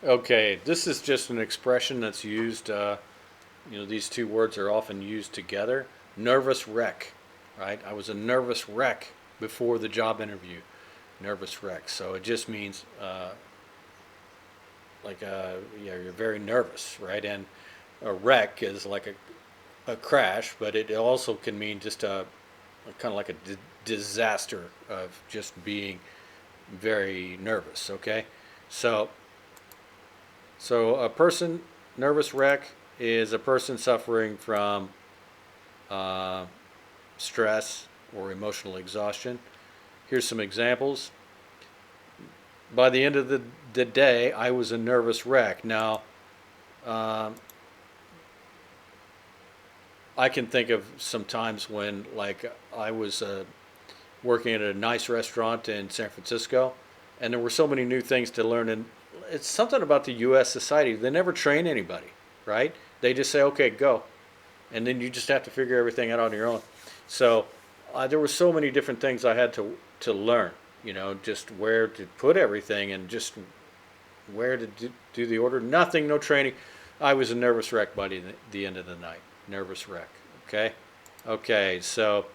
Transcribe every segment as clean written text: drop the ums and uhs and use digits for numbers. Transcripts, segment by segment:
Okay, this is just an expression that's used, these two words are often used together. Nervous wreck, right? I was a nervous wreck before the job interview. Nervous wreck. So it just means, yeah, you're very nervous, right? And a wreck is like a crash, but it also can mean just a kind of like a disaster of just being very nervous, okay? So, so a person, nervous wreck is a person suffering from uh, stress or emotional exhaustion. Here's some examples. By the end of the day, I was a nervous wreck. Now, um, I can think of some times when, like, I was working at a nice restaurant in San Francisco, and there were so many new things to learn. And it's something about the U.S. society; they never train anybody, right? They just say, "Okay, go," and then you just have to figure everything out on your own. So there were so many different things I had to learn. Just where to put everything and just where to do the order. Nothing, no training. I was a nervous wreck by the end of the night. Nervous wreck. Okay. Okay. So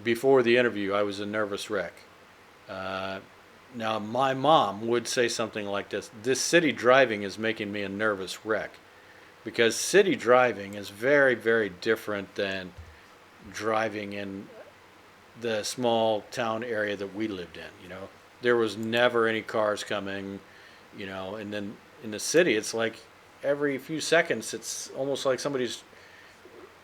before the interview, I was a nervous wreck. Uh, Now, my mom would say something like this: "This city driving is making me a nervous wreck." Because city driving is very, very different than driving in the small town area that we lived in. There was never any cars coming, and then in the city, it's like every few seconds, it's almost like somebody's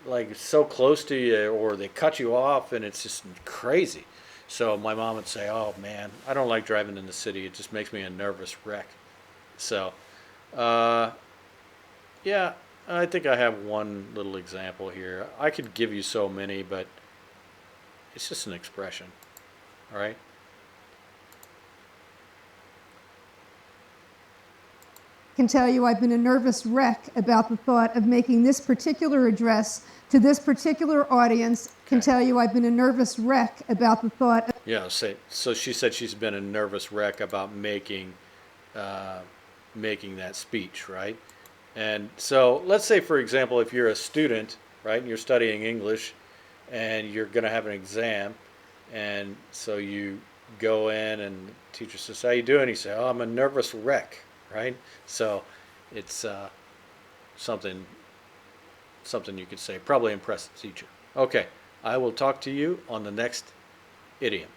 like so close to you or they cut you off, and it's just crazy. So my mom would say, "Oh man, I don't like driving in the city. It just makes me a nervous wreck." So, uh, yeah, I think I have one little example here. I could give you so many, but it's just an expression. All right. Can tell you I've been a nervous wreck about the thought of making this particular address to this particular audience. Can Okay. tell you I've been a nervous wreck about the thought of Yeah. So she said she's been a nervous wreck about uh, making that speech, right? And so let's say, for example, if you're a student, right, and you're studying English, and you're going to have an exam, and so you go in and the teacher says, "How you doing?" You say, "Oh, I'm a nervous wreck," right? So it's something something you could say, probably impress the teacher. Okay, I will talk to you on the next idiom.